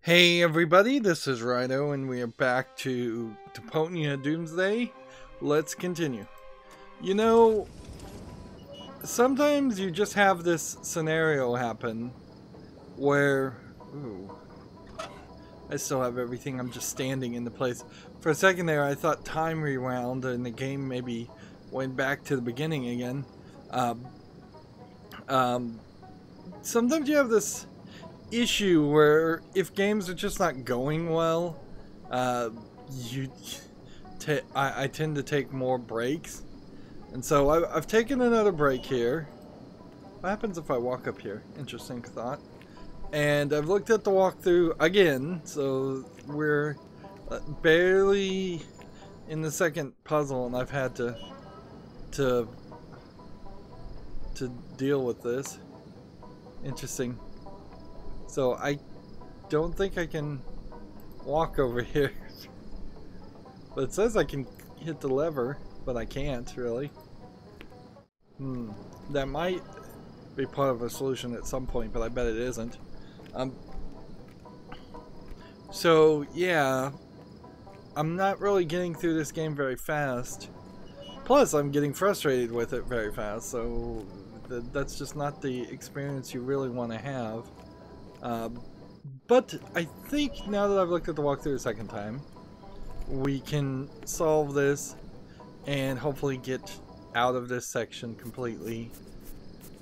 Hey everybody, this is Rydo and we are back to Deponia Doomsday. Let's continue. You know, sometimes you just have this scenario happen where... Ooh, I still have everything, I'm just standing in the place. For a second there I thought time rewound and the game maybe went back to the beginning again. Sometimes you have this issue where if games are just not going well, I tend to take more breaks, and so I've taken another break here. What happens if I walk up here? Interesting thought. And I've looked at the walkthrough again, so we're barely in the second puzzle, and I've had to deal with this. Interesting. So I don't think I can walk over here. But it says I can hit the lever, but I can't really. That might be part of a solution at some point, but I bet it isn't. So yeah, I'm not really getting through this game very fast. Plus I'm getting frustrated with it very fast, so that's just not the experience you really want to have. But I think now that I've looked at the walkthrough a second time, we can solve this and hopefully get out of this section completely.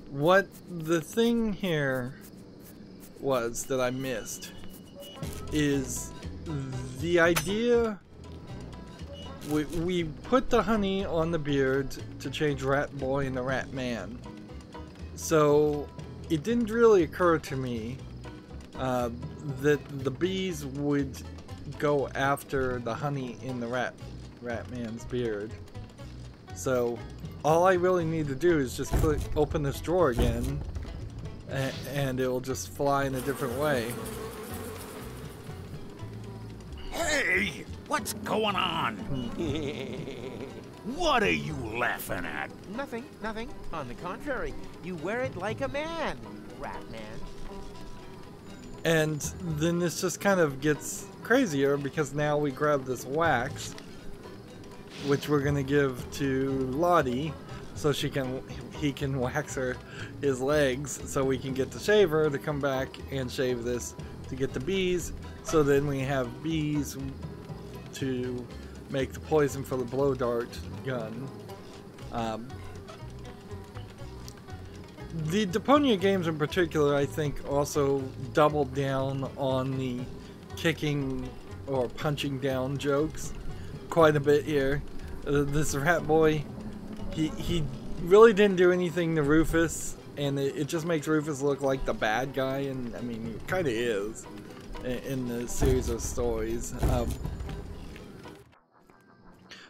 What the thing here was that I missed is the idea. We put the honey on the beard to change Rat Boy into Rat Man. So it didn't really occur to me that the bees would go after the honey in the rat man's beard. So all I really need to do is just open this drawer again, and it will just fly in a different way. Hey, what's going on? What are you laughing at? Nothing, nothing. On the contrary, you wear it like a man, Rat Man. And then this just kind of gets crazier because now we grab this wax, which we're gonna give to Lottie, so he can wax his legs, so we can get the shaver to come back and shave this to get the bees. So then we have bees to make the poison for the blow dart gun. The Deponia games in particular, I think, also doubled down on the kicking or punching down jokes quite a bit here. This Rat Boy, he really didn't do anything to Rufus, and it just makes Rufus look like the bad guy, and I mean, he kind of is in the series of stories.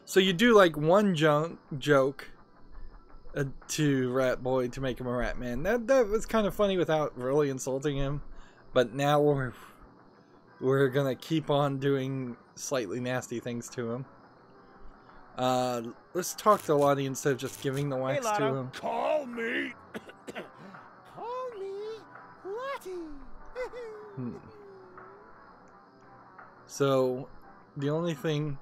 So you do like one joke to Rat Boy to make him a Rat Man. That was kind of funny without really insulting him. But now we're gonna keep on doing slightly nasty things to him. Let's talk to Lottie instead of just giving the wax to him. Call me. Call me Lottie. So the only thing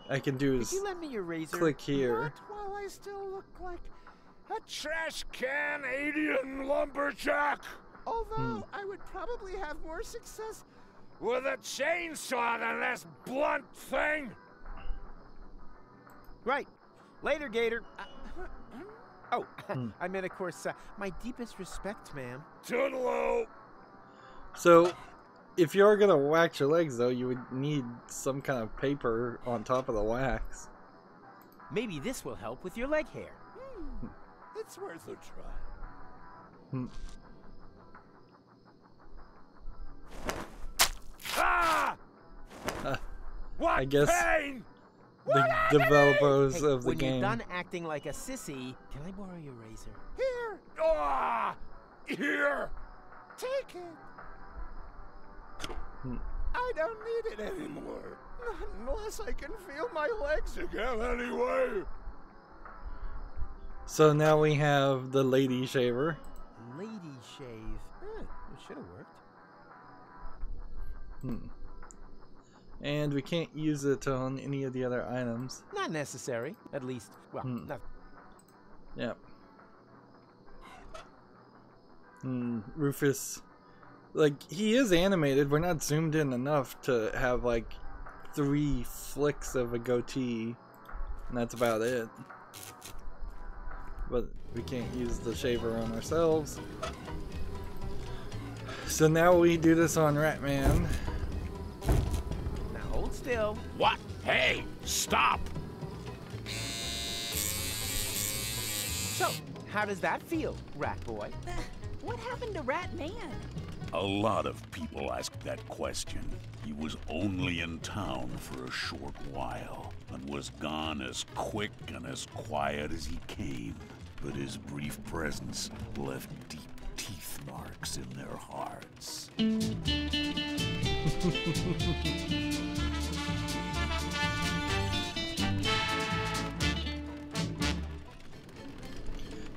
I can do is Could you lend me your razor? click here. Not while I still look like A trash can alien lumberjack Although I would probably have more success. with a chainsaw than this blunt thing. Right. Later, Gator. Oh, I meant, of course, my deepest respect, ma'am. Toodaloo. So if you're gonna wax your legs, though, you would need some kind of paper on top of the wax. Maybe this will help with your leg hair. It's worth a try. Ah! What I guess pain? the developers of the when game. you're done acting like a sissy, can I borrow your razor? Here. Ah! Here. Take it. I don't need it anymore. Unless I can feel my legs again anyway. So now we have the lady shaver. Lady shave. It should have worked. And we can't use it on any of the other items. Not necessary. At least, well, not. Yep. Rufus, like, he is animated. We're not zoomed in enough to have, like, 3 flicks of a goatee. And that's about it. But we can't use the shaver on ourselves. So now we do this on Ratman. Now hold still. What? Hey, stop! So, how does that feel, Rat Boy? What happened to Ratman? A lot of people ask that question. He was only in town for a short while, and was gone as quick and as quiet as he came. But his brief presence left deep teeth marks in their hearts.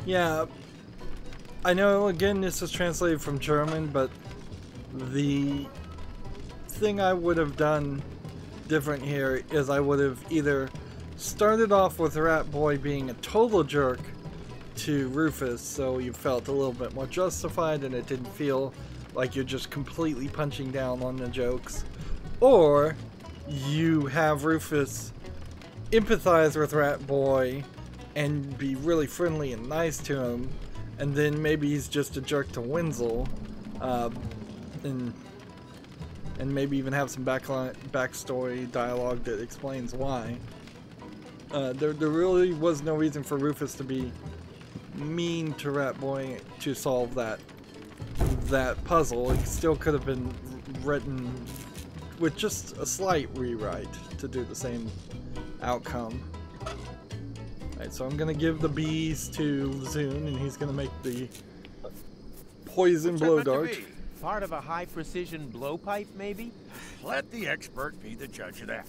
Yeah, I know, again, this is translated from German, but the thing I would have done different here is I would have either started off with Rat Boy being a total jerk to Rufus, so you felt a little bit more justified and it didn't feel like you're just completely punching down on the jokes, or you have Rufus empathize with Rat Boy and be really friendly and nice to him, and then maybe he's just a jerk to Wenzel, and maybe even have some backstory dialogue that explains why. There really was no reason for Rufus to be mean to Rat Boy to solve that puzzle. It still could have been written with just a slight rewrite to do the same outcome. Alright, so I'm gonna give the bees to Zune, and he's gonna make the poison blow dart. Part of a high-precision blowpipe, maybe? Let the expert be the judge of that.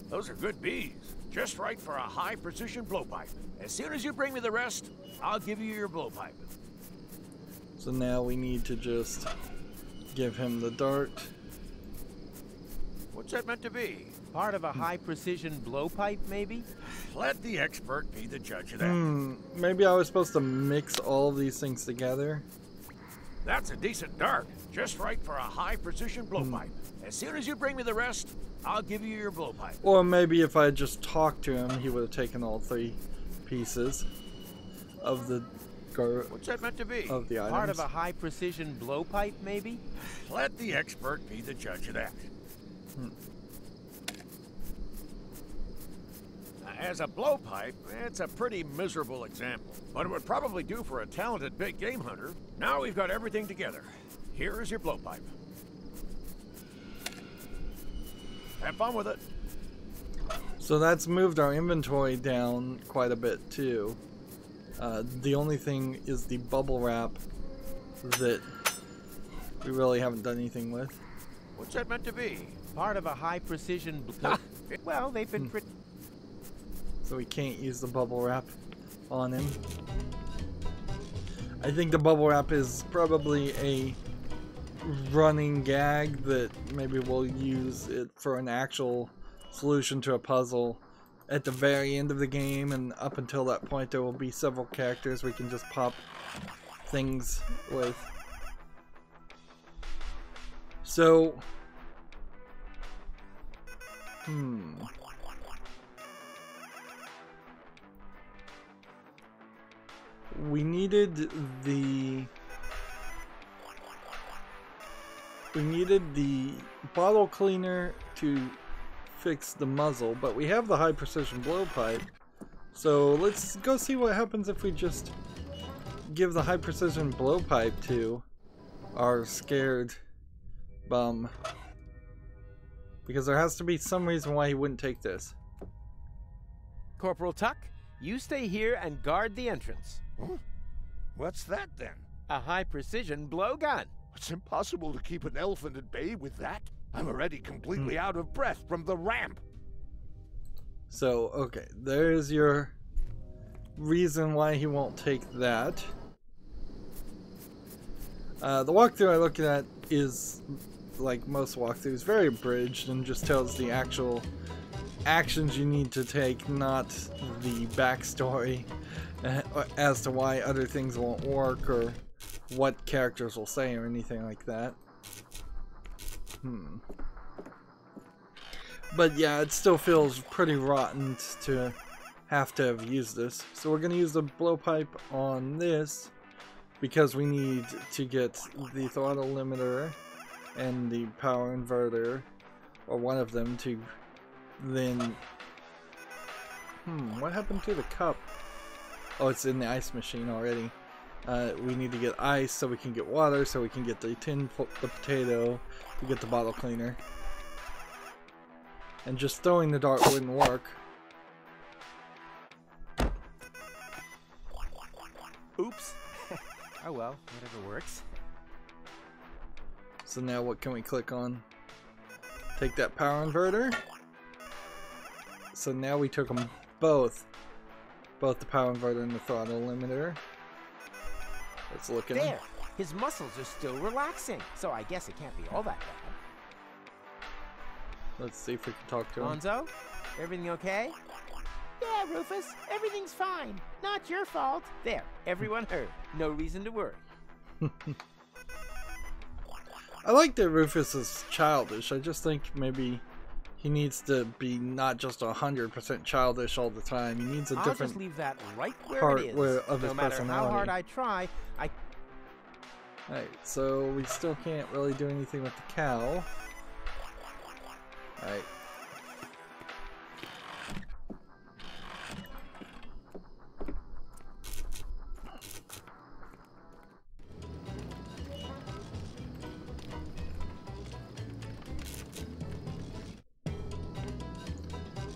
Those are good bees. Just right for a high-precision blowpipe. As soon as you bring me the rest, I'll give you your blowpipe. So now we need to just give him the dart. What's that meant to be? Part of a high-precision blowpipe, maybe? Let the expert be the judge of that. Maybe I was supposed to mix all of these things together. That's a decent dart. Just right for a high-precision blowpipe. As soon as you bring me the rest, I'll give you your blowpipe. Or maybe if I had just talked to him, he would have taken all 3 pieces of the What's that meant to be? of the items. Part of a high-precision blowpipe, maybe? Let the expert be the judge of that. As a blowpipe, it's a pretty miserable example, but it would probably do for a talented big game hunter. Now we've got everything together. Here is your blowpipe. Have fun with it. So that's moved our inventory down quite a bit too. The only thing is the bubble wrap that we really haven't done anything with. What's that meant to be? Part of a high-precision... Well, they've been pretty... So we can't use the bubble wrap on him. I think the bubble wrap is probably a running gag that maybe we'll use it for an actual solution to a puzzle at the very end of the game, and up until that point there will be several characters we can just pop things with. So we needed the bottle cleaner to fix the muzzle, but we have the high precision blowpipe. So let's go see what happens if we just give the high precision blowpipe to our scared bum. Because there has to be some reason why he wouldn't take this. Corporal Tuck, you stay here and guard the entrance. Huh? What's that then? A high-precision blowgun. It's impossible to keep an elephant at bay with that. I'm already completely out of breath from the ramp. So, okay, there's your reason why he won't take that. The walkthrough I looked at is, like most walkthroughs, very abridged and just tells the actual actions you need to take, not the backstory as to why other things won't work or what characters will say or anything like that. But yeah, it still feels pretty rotten to have used this. So we're going to use the blowpipe on this because we need to get the throttle limiter and the power inverter, or one of them, to then... what happened to the cup? Oh, it's in the ice machine already. We need to get ice so we can get water, so we can get the the potato, to get the bottle cleaner. And just throwing the dart wouldn't work. Oops. Oh well, whatever works. So now what can we click on? Take that power inverter. So now we took them both the power inverter and the throttle limiter. Let's look at him. There! His muscles are still relaxing, so I guess it can't be all that bad. Let's see if we can talk to him. Lonzo, everything okay? Yeah, Rufus, everything's fine. Not your fault. There, everyone heard. No reason to worry. I like that Rufus is childish. I just think maybe he needs to be not just 100% childish all the time. He needs a I'll different just leave that right where part it is. of his no matter personality. how hard I try, Alright, so we still can't really do anything with the cow. Alright.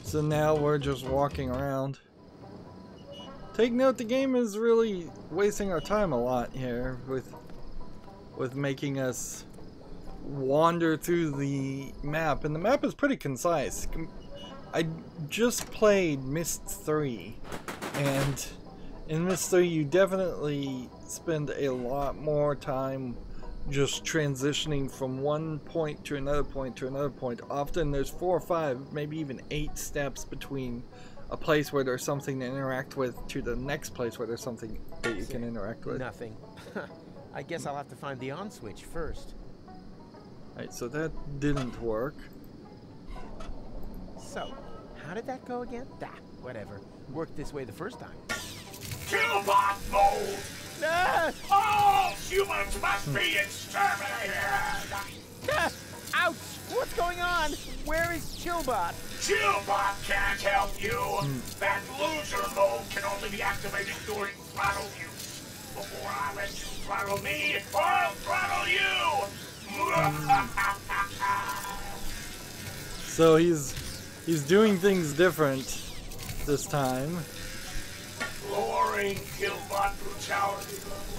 So now we're just walking around. Take note, the game is really wasting our time a lot here with making us wander through the map, and the map is pretty concise. I just played Myst 3, and in Myst 3 you definitely spend a lot more time just transitioning from one point to another point to another point. Often there's 4 or 5, maybe even 8 steps between a place where there's something to interact with to the next place where there's something that you can interact with. nothing. I guess I'll have to find the on switch first. Alright, so that didn't work. So, how did that go again? Whatever. Worked this way the first time. Killbot mode! Ah! All humans must be exterminated! Ouch! What's going on? Where is Chillbot? Chillbot can't help you! That loser mode can only be activated during throttle use. Before I let you throttle me, I'll throttle you! So he's doing things different this time. Lowering Killbot brutality level.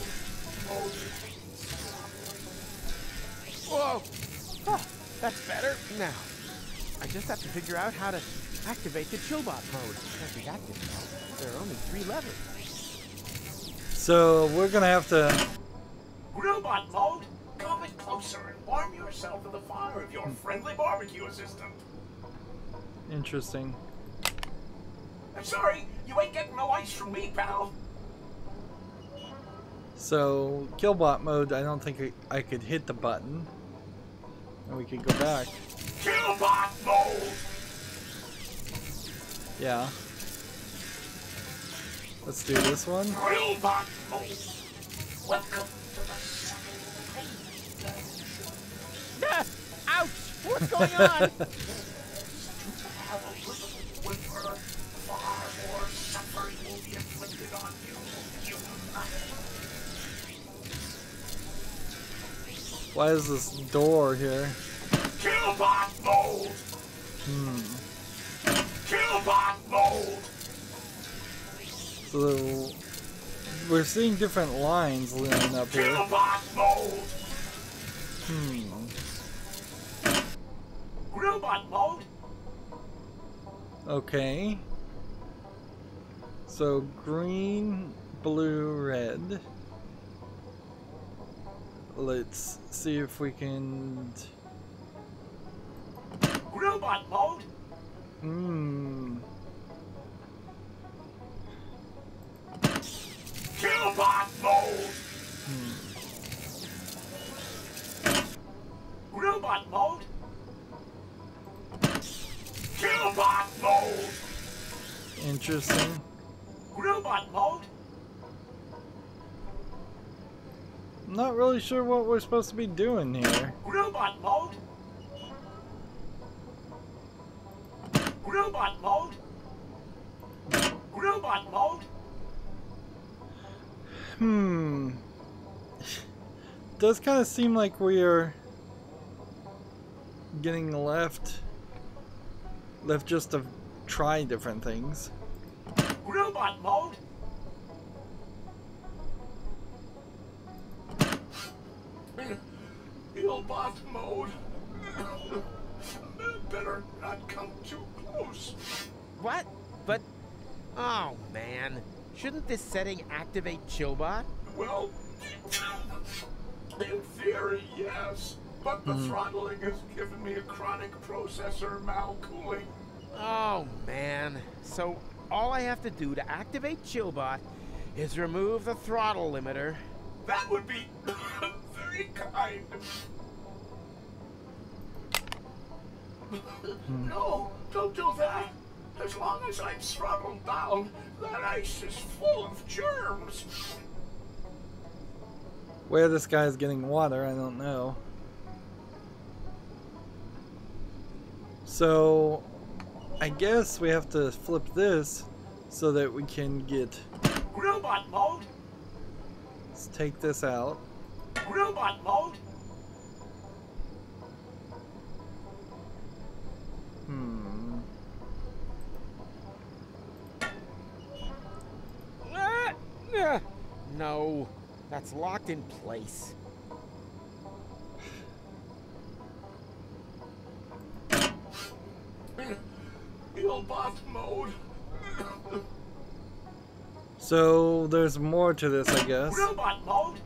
Whoa! Oh, that's better. Now, I just have to figure out how to activate the Chillbot mode. Can't be that difficult. There are only 3 levers. So we're gonna have to... Grillbot mode? Come in closer and warm yourself with the fire of your friendly barbecue assistant. Interesting. I'm sorry, you ain't getting no ice from me, pal. So Killbot mode, I don't think I could hit the button. And we could go back. Killbot mode! Yeah. Let's do this one. Grillbot mode! Welcome to the second phase. Ouch! What's going on? Have a little whimper. Far more suffering will be inflicted on you, human. Why is this door here? Killbot mode! Killbot mode! So we're seeing different lines lining up here. Killbot mode! Grillbot mode? Okay. So green, blue, red. let's see if we can. Robot mode. Killbot mode! Robot mode. Killbot mode! Interesting. Robot mode. I'm not really sure what we're supposed to be doing here. Robot mode. Robot mode. Robot mode. Does kind of seem like we are getting left just to try different things. Robot mode. Killbot mode. Better not come too close. What? But, oh man, shouldn't this setting activate Chillbot? Well, in theory, yes. But the throttling has given me a chronic processor malcooling. Oh man, so all I have to do to activate Chillbot is remove the throttle limiter. That would be very kind. No, don't do that. As long as I'm throttled down, that ice is full of germs. Where this guy's getting water, I don't know. So, I guess we have to flip this so that we can get. Robot mode. Let's take this out. Robot mode. No, that's locked in place. Killbot mode. So there's more to this, I guess. Robot mode.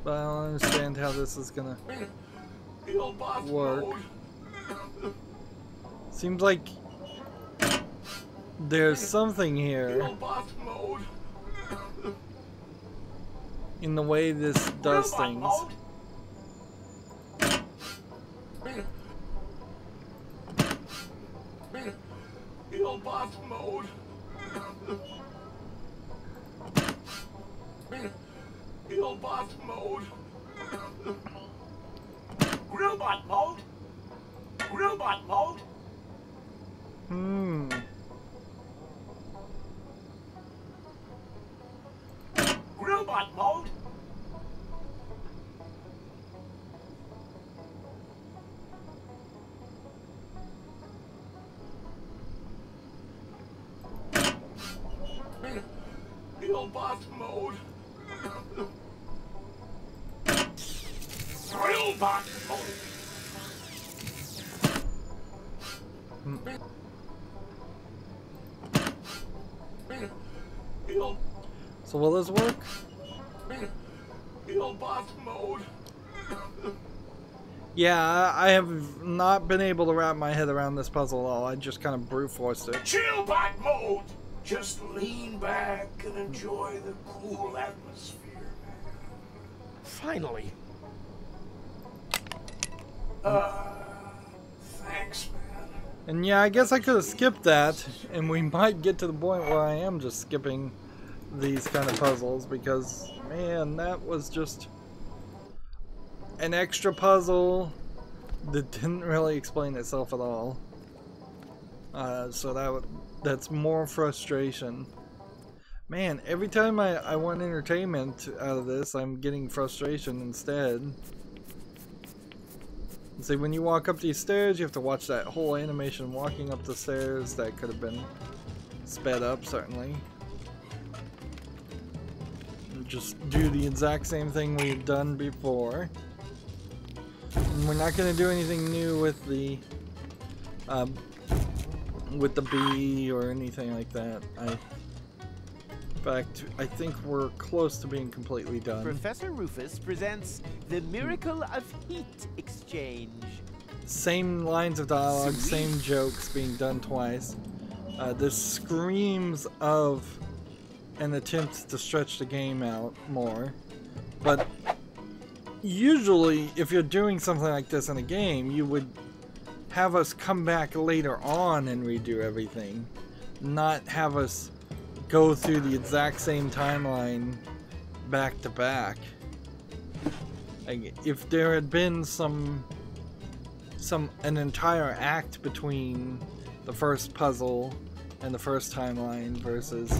But I don't understand how this is gonna Killbot work. mode. Seems like there's something here Killbot mode. in the way this does Robot things. mode. Killbot mode. Killbot mode. Robot mode. Robot mode. Robot mode. Killbot mode. Thrillbot mode. So will this work? Killbot mode. Yeah, I have not been able to wrap my head around this puzzle at all. I just kind of brute forced it. Chillbot mode. Just lean back and enjoy the cool atmosphere. Finally. Thanks, man. And yeah, I guess I could have skipped that, and we might get to the point where I am just skipping these kind of puzzles, because, man, that was just an extra puzzle that didn't really explain itself at all. So that's more frustration. Man, every time I want entertainment out of this, I'm getting frustration instead. See, when you walk up these stairs, you have to watch that whole animation walking up the stairs. That could have been sped up, certainly. And just do the exact same thing we've done before. And we're not going to do anything new with the bee or anything like that. fact, I think we're close to being completely done. Professor Rufus presents the miracle of heat exchange. Same lines of dialogue, same jokes being done twice. This screams of an attempt to stretch the game out more. But usually, if you're doing something like this in a game, you would have us come back later on and redo everything. Not have us go through the exact same timeline back to back. Like, if there had been an entire act between the first puzzle and the first timeline versus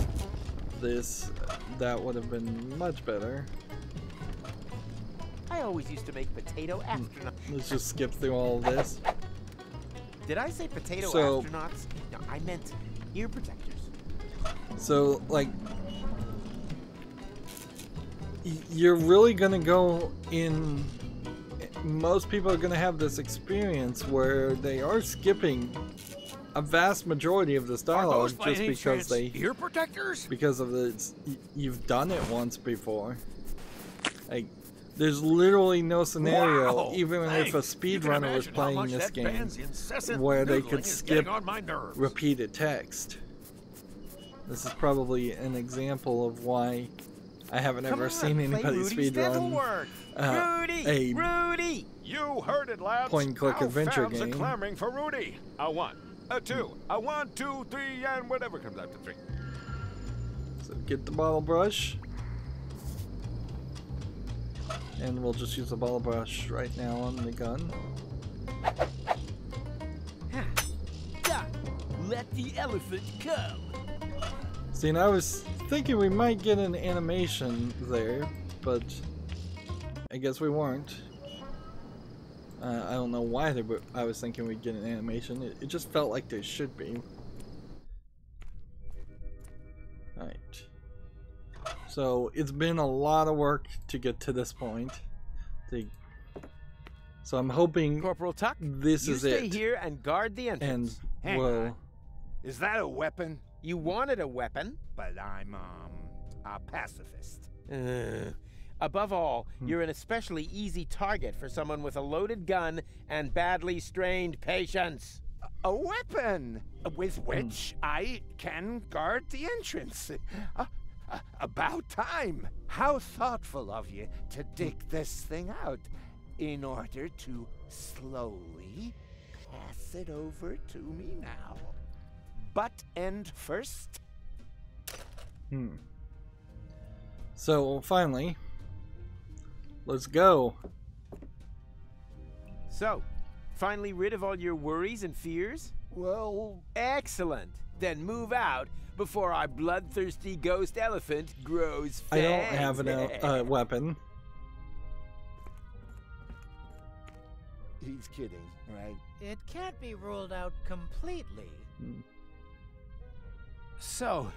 this, that would have been much better. I always used to make potato astronauts. Let's just skip through all of this. Did I say potato So- astronauts? No, I meant ear protectors. So, like, you're really gonna go in. Most people are gonna have this experience where they are skipping a vast majority of this dialogue just because they ear protectors? because of you've done it once before. Like, there's literally no scenario, Wow, even if a speedrunner was playing this game, where they could skip repeated text. This is probably an example of why I haven't ever seen anybody speedrun a Rudy! You heard it, lads. point-and-click Our adventure fans are game. clamoring for Rudy. A 1, a 2, a 1, 2, 3, and whatever comes after 3. So get the bottle brush. And we'll just use the bottle brush right now on the gun. Doc, let the elephant come. See, and I was thinking we might get an animation there, but I guess we weren't. I don't know why I was thinking we'd get an animation. It just felt like there should be. Alright. So, it's been a lot of work to get to this point. So I'm hoping Corporal Tuck, this you is stay it. here and guard the And entrance. Hang we'll... on. Is that a weapon? You wanted a weapon? But I'm, a pacifist. Above all, you're an especially easy target for someone with a loaded gun and badly strained patience. A weapon with which I can guard the entrance. About time. How thoughtful of you to dig this thing out in order to slowly pass it over to me now. Butt end first. So, finally, let's go. So, finally rid of all your worries and fears? Well, Excellent. Then move out before our bloodthirsty ghost elephant grows I fangs. don't have a weapon. he's kidding, right? It can't be ruled out completely. So,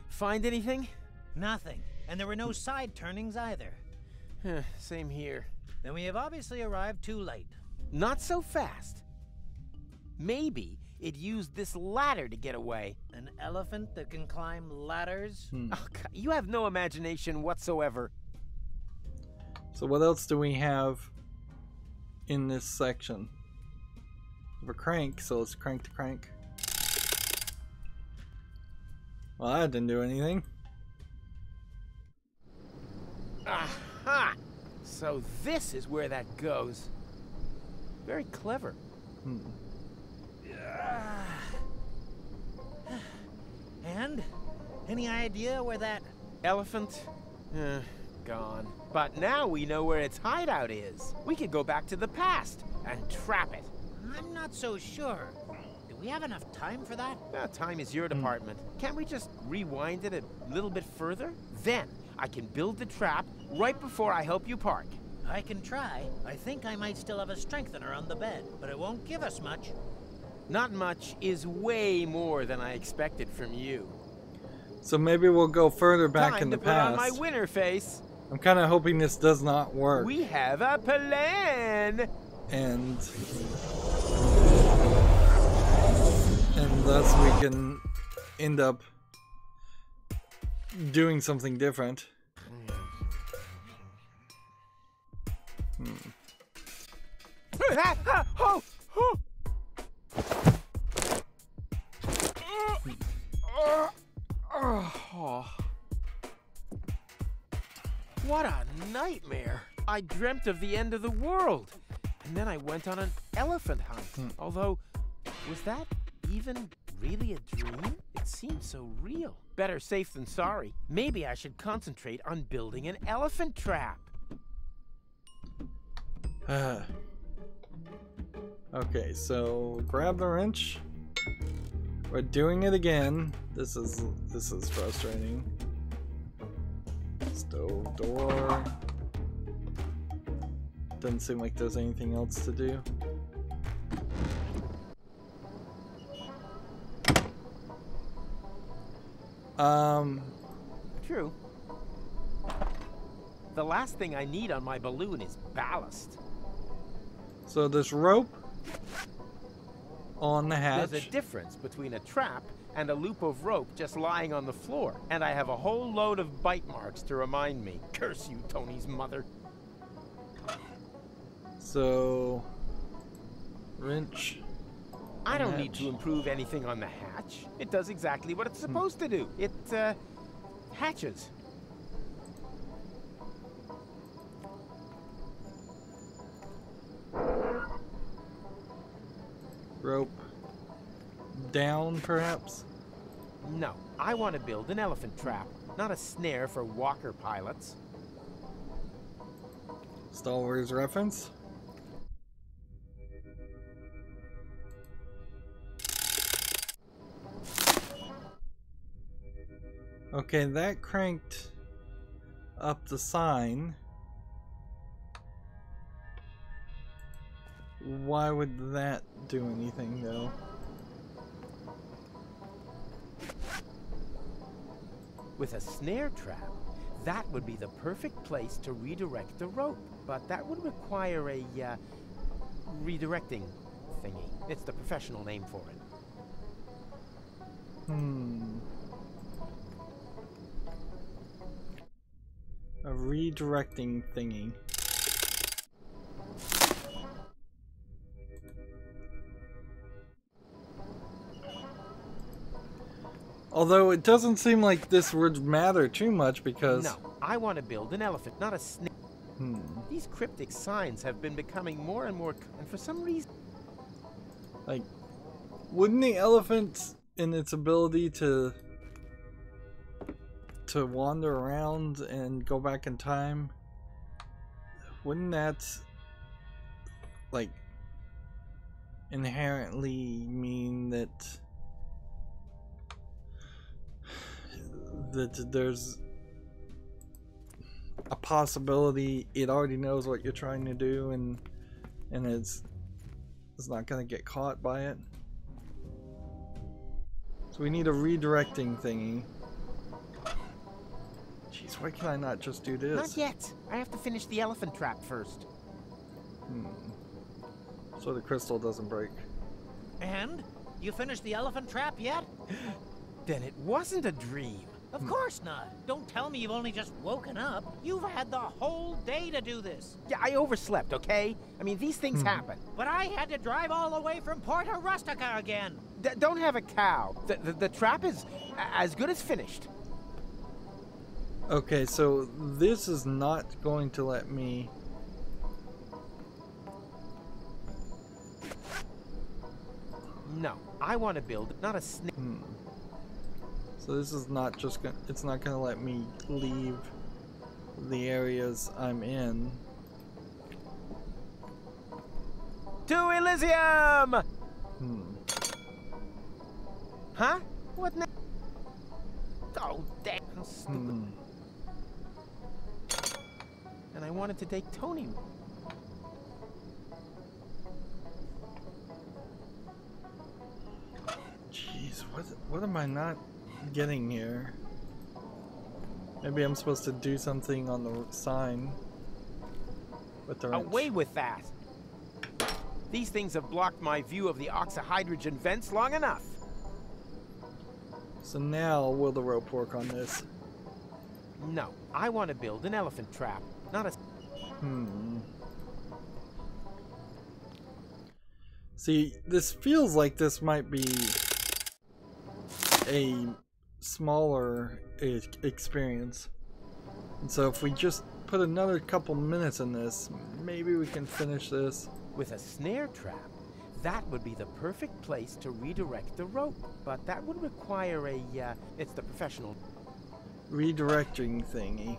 find anything? Nothing. And there were no side turnings either. Same here. Then we have obviously arrived too late. Not so fast. Maybe it used this ladder to get away. An elephant that can climb ladders? Oh, God, you have no imagination whatsoever. So what else do we have in this section? We have a crank, so let's crank the crank. Well, that didn't do anything. Aha! So this is where that goes. Very clever. And? Any idea where that... Elephant? Gone. But now we know where its hideout is. We could go back to the past and trap it. I'm not so sure. Do we have enough time for that? Time is your department. Can't we just rewind it a little bit further? Then I can build the trap right before I help you park. I can try. I think I might still have a strengthener on the bed, but it won't give us much. Not much is way more than I expected from you. So maybe we'll go further back Time in the to put on past. my winner face. I'm kind of hoping this does not work. We have a plan. And thus we can end up doing something different. What a nightmare. I dreamt of the end of the world. And then I went on an elephant hunt. Although, was that even really a dream? It seemed so real. Better safe than sorry. Maybe I should concentrate on building an elephant trap. Okay, so grab the wrench. We're doing it again. This is frustrating. Stove door. Doesn't seem like there's anything else to do. True. The last thing I need on my balloon is ballast. So this rope on the hatch. There's a difference between a trap and a loop of rope just lying on the floor. And I have a whole load of bite marks to remind me. Curse you, Tony's mother. So, wrench. I don't need to improve anything on the hatch. It does exactly what it's supposed to do. It, hatches. Rope down, perhaps? No, I want to build an elephant trap, not a snare for walker pilots. Star Wars reference? Okay, that cranked up the sign. Why would that do anything, though? With a snare trap, that would be the perfect place to redirect the rope. But that would require a, redirecting thingy. It's the professional name for it. A redirecting thingy. Although it doesn't seem like this would matter too much because... No, I want to build an elephant, not a snake. These cryptic signs have been becoming more and more... And for some reason... Like, wouldn't the elephant, in its ability to wander around and go back in time, wouldn't that, like, inherently mean that there's a possibility it already knows what you're trying to do and it's not going to get caught by it? So we need a redirecting thingy. Jeez, why can I not just do this? Not yet. I have to finish the elephant trap first. So the crystal doesn't break. And? You finished the elephant trap yet? Then it wasn't a dream. Of course not. Don't tell me you've only just woken up. You've had the whole day to do this. Yeah, I overslept, okay? I mean, these things happen. But I had to drive all the way from Porta Rustica again. Don't have a cow. The trap is as good as finished. Okay, so this is not going to let me... No, I want to build not a snake. So this is not just gonna... It's not gonna let me leave the areas I'm in. To Elysium! Huh? What now? Oh, damn. How stupid. And I wanted to take Tony. Jeez, what am I not getting here? Maybe I'm supposed to do something on the sign with the wrench. Away with that! These things have blocked my view of the oxyhydrogen vents long enough. So now will the rope work on this? No, I want to build an elephant trap, not a... See, this feels like this might be a smaller experience. And so if we just put another couple minutes in this, maybe we can finish this. With a snare trap, that would be the perfect place to redirect the rope. But that would require a, it's the professional... redirecting thingy.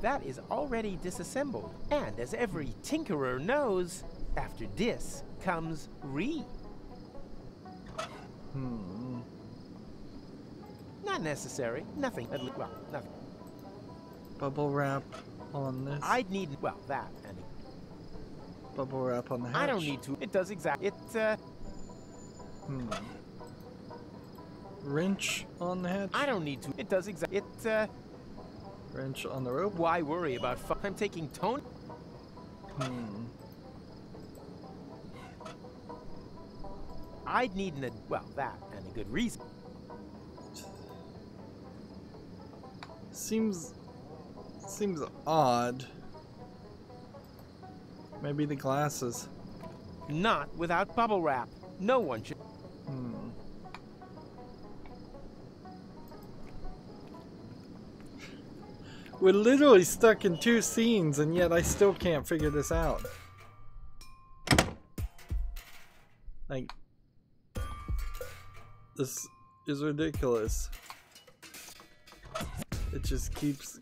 That is already disassembled. And as every tinkerer knows, after dis comes re. Not necessary. Nothing. Well, nothing. Bubble wrap on this. I'd need, well, that and... Bubble wrap on the hatch. I don't need to. It does exactly. It, Wrench on the hatch. I don't need to. It does exactly. It, wrench on the rope. Why worry about I'm taking tone. I'd need an, well, that and a good reason. Seems odd. Maybe the glasses. Not without bubble wrap. No one should. We're literally stuck in 2 scenes, and yet I still can't figure this out. Like, this is ridiculous. It just keeps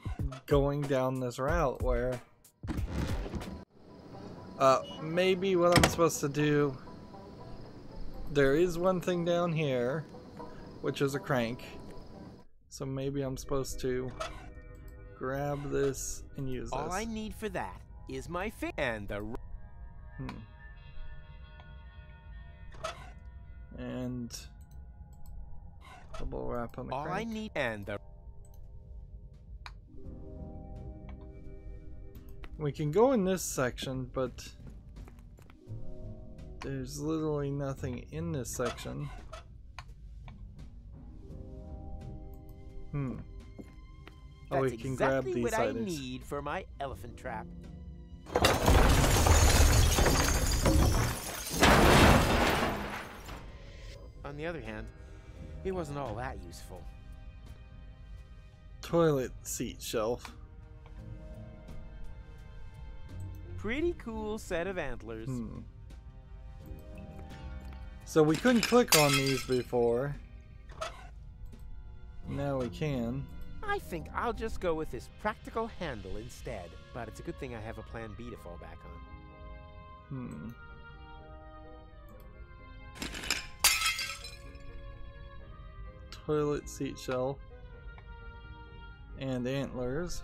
going down this route where maybe what I'm supposed to do, there is one thing down here which is a crank, so maybe I'm supposed to grab this and use All this. I need for that is my and the and double wrap on the all crank. I need and the We can go in this section, but there's literally nothing in this section. Oh, we can grab exactly these what items. I need for my elephant trap. On the other hand, it wasn't all that useful. Toilet seat shelf. Pretty cool set of antlers. So we couldn't click on these before. Now we can. I think I'll just go with this practical handle instead. But it's a good thing I have a plan B to fall back on. Toilet seat shelf. And antlers.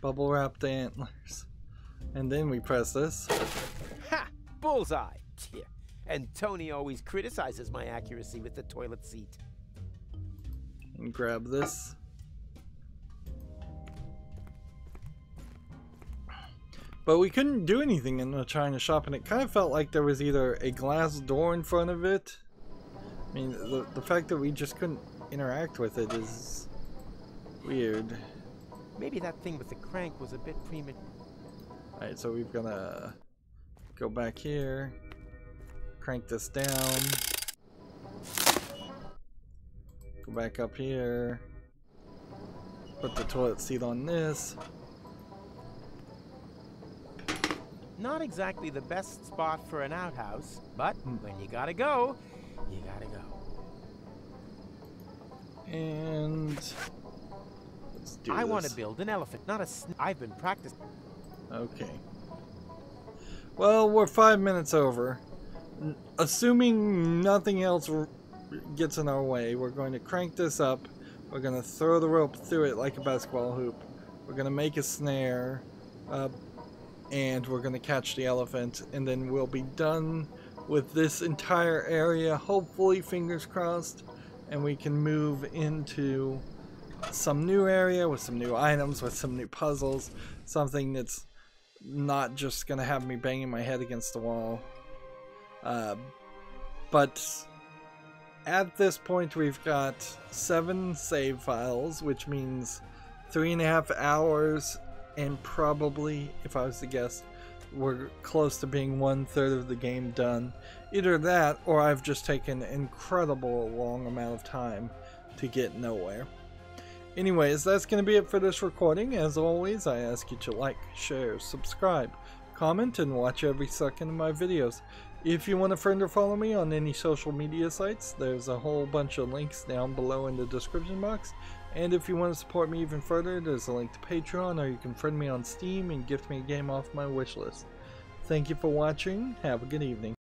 Bubble wrap the antlers. And then we press this. Ha! Bullseye! Yeah. And Tony always criticizes my accuracy with the toilet seat. And grab this. But we couldn't do anything in the China shop, and it kind of felt like there was either a glass door in front of it. I mean, the fact that we just couldn't interact with it is weird. Maybe that thing with the crank was a bit premature. Alright, so we're gonna go back here, crank this down, go back up here, put the toilet seat on this. Not exactly the best spot for an outhouse, but when you gotta go, you gotta go. And let's do I this. want to build an elephant, not a I've been practicing. Okay. Well, we're 5 minutes over. Assuming nothing else gets in our way, we're going to crank this up. We're going to throw the rope through it like a basketball hoop. We're going to make a snare. And we're going to catch the elephant. And then we'll be done with this entire area. Hopefully, fingers crossed. And we can move into some new area with some new items, with some new puzzles. Something that's not just gonna have me banging my head against the wall. But at this point, we've got 7 save files, which means 3.5 hours, and probably, if I was to guess, we're close to being 1/3 of the game done. Either that, or I've just taken an incredible long amount of time to get nowhere. Anyways, that's going to be it for this recording. As always, I ask you to like, share, subscribe, comment, and watch every second of my videos. If you want to friend or follow me on any social media sites, there's a whole bunch of links down below in the description box. And if you want to support me even further, there's a link to Patreon, or you can friend me on Steam and gift me a game off my wishlist. Thank you for watching. Have a good evening.